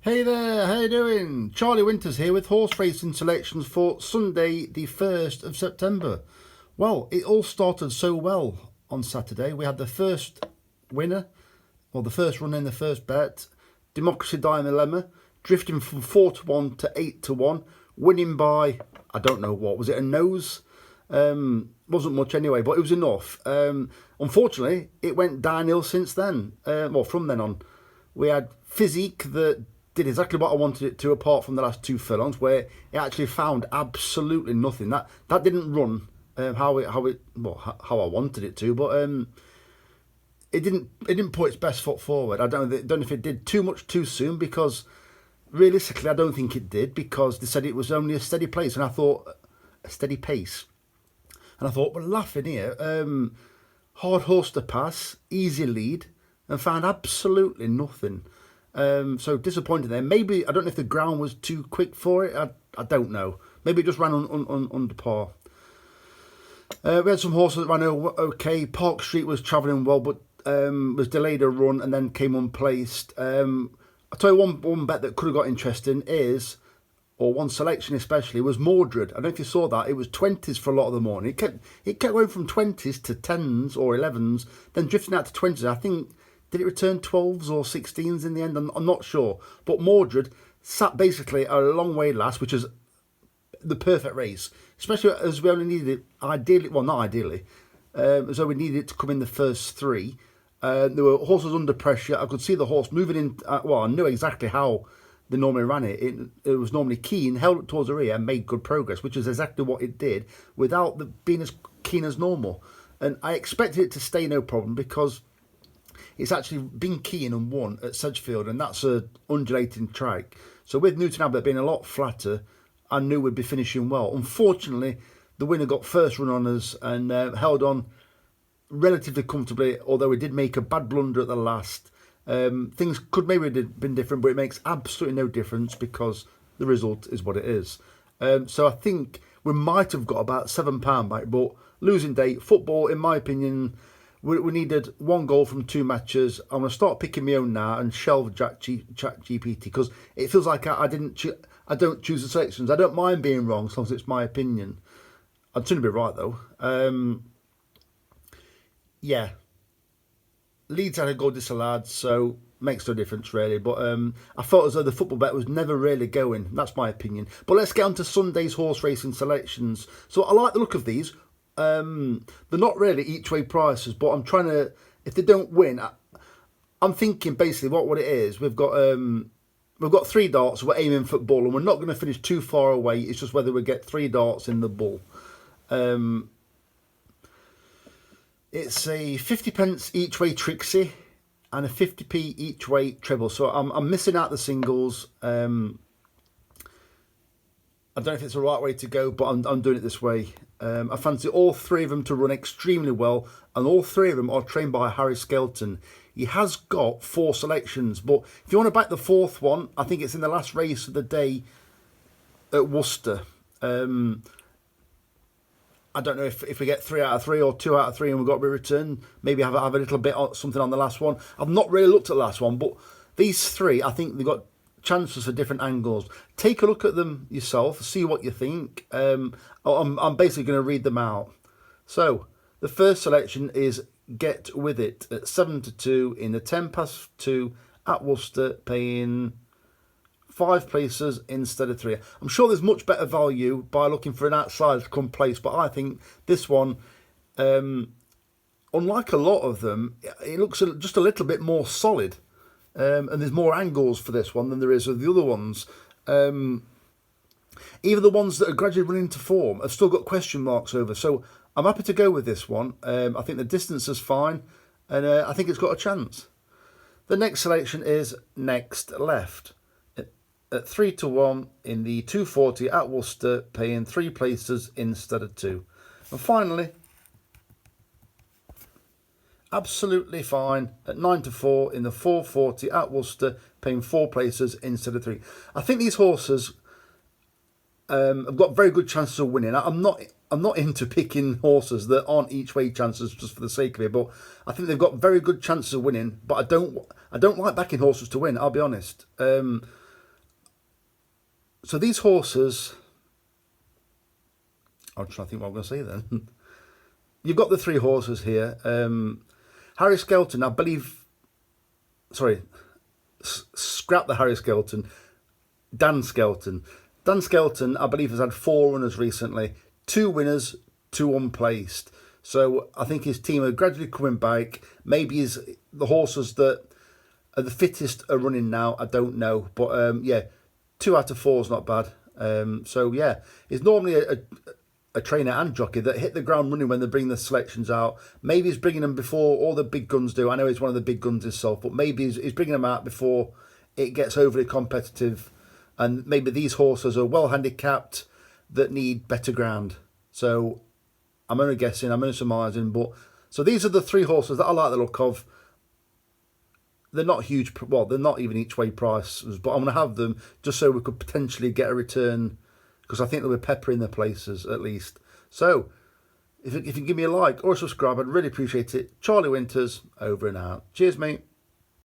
Hey there, how you doing? Charlie Winters here with horse racing selections for Sunday the 1st of September. Well, it all started so well on Saturday. We had the first winner, or the first run in the first bet, Democracy Dilemma, drifting from 4 to 1 to 8 to 1, winning by, I don't know what, was it a nose? Wasn't much anyway, but it was enough. Unfortunately, it went downhill since then. From then on. We had Physique that did exactly what I wanted it to, apart from the last two furlongs, where it actually found absolutely nothing. That didn't run how I wanted it to, but it didn't put its best foot forward. I don't know if it did too much too soon, because realistically I don't think it did, because they said it was only a steady pace, and I thought a steady pace, and I thought, we're laughing here. Hard horse to pass, easy lead, and found absolutely nothing. So disappointed there. Maybe, I don't know if the ground was too quick for it. I don't know. Maybe it just ran under par. We had some horses that ran okay. Park Street was travelling well, but was delayed a run and then came unplaced. I'll tell you one bet that could have got interesting is, or one selection especially, was Mordred. I don't know if you saw that. It was 20s for a lot of the morning. It kept going from 20s to 10s or 11s, then drifting out to 20s. I think, did it return 12s or 16s in the end? I'm not sure. But Mordred sat basically a long way last, which is the perfect race, especially as we only needed it, ideally, well, not ideally, so we needed it to come in the first three. There were horses under pressure. I could see the horse moving in. I knew exactly how they normally ran it. It was normally keen, held it towards the rear, and made good progress, which is exactly what it did, without being as keen as normal. And I expected it to stay no problem, because it's actually been keen and won at Sedgefield, and that's a undulating track. So with Newton Abbot being a lot flatter, I knew we'd be finishing well. Unfortunately, the winner got first run on us and held on relatively comfortably, although we did make a bad blunder at the last. Things could maybe have been different, but it makes absolutely no difference, because the result is what it is. So I think we might have got about £7 back, but losing day, football, in my opinion, we needed one goal from two matches. I'm going to start picking my own now and shelve ChatGPT, because it feels like I don't choose the selections. I don't mind being wrong, as long as it's my opinion. I'd soon be right, though. Yeah. Leeds had a goal disallowed, so makes no difference really. But I felt as though the football bet was never really going. That's my opinion. But let's get on to Sunday's horse racing selections. So I like the look of these. They're not really each way prices, but I'm trying to, if they don't win, I'm thinking basically what it is. We've got three darts. We're aiming for bull, and we're not going to finish too far away. It's just whether we get three darts in the bull. It's a 50p each way Trixie and a 50p each way treble. So I'm missing out the singles. I don't know if it's the right way to go, but I'm doing it this way. I fancy all three of them to run extremely well, and all three of them are trained by Harry Skelton. He has got four selections, but if you want to back the fourth one, I think it's in the last race of the day at Worcester. I don't know if we get 3 out of 3 or 2 out of 3 and we've got to be returned. Maybe have a little bit of something on the last one. I've not really looked at the last one, but these three, I think they've got chances for different angles. Take a look at them yourself, see what you think. I'm basically going to read them out. So the first selection is Get With It at 7 to 2 in the 10 past 2 at Worcester, paying 5 places instead of 3. I'm sure there's much better value by looking for an outsider to come place, but I think this one, unlike a lot of them, it looks just a little bit more solid, and there's more angles for this one than there is with the other ones. Even the ones that are gradually running into form have still got question marks over, so I'm happy to go with this one. I think the distance is fine, and I think it's got a chance. The next selection is Next Left at 3 to 1 in the 240 at Worcester, paying 3 places instead of 2. And finally, Absolutely Fine at 9 to 4 in the 440 at Worcester, paying 4 places instead of 3. I think these horses have got very good chances of winning. I'm not into picking horses that aren't each way chances just for the sake of it, but I think they've got very good chances of winning. But I don't like backing horses to win, I'll be honest. So these horses, I'm trying to think what I'm going to say then. You've got the 3 horses here. Harry Skelton, I believe, sorry, scrap the Harry Skelton, Dan Skelton. Dan Skelton, I believe, has had 4 runners recently, 2 winners, 2 unplaced. So I think his team are gradually coming back. Maybe the horses that are the fittest are running now. I don't know, but yeah, 2 out of 4 is not bad. So yeah, he's normally a trainer and jockey that hit the ground running when they bring the selections out. Maybe he's bringing them before all the big guns do. I know he's one of the big guns himself, but maybe he's bringing them out before it gets overly competitive. And maybe these horses are well handicapped that need better ground. So I'm only guessing, I'm only surmising, but so these are the 3 horses that I like the look of. They're not huge, well, they're not even each way prices, but I'm going to have them just so we could potentially get a return, because I think they'll be peppering their places at least. So if you give me a like or a subscribe, I'd really appreciate it. Charlie Winters, over and out. Cheers, mate.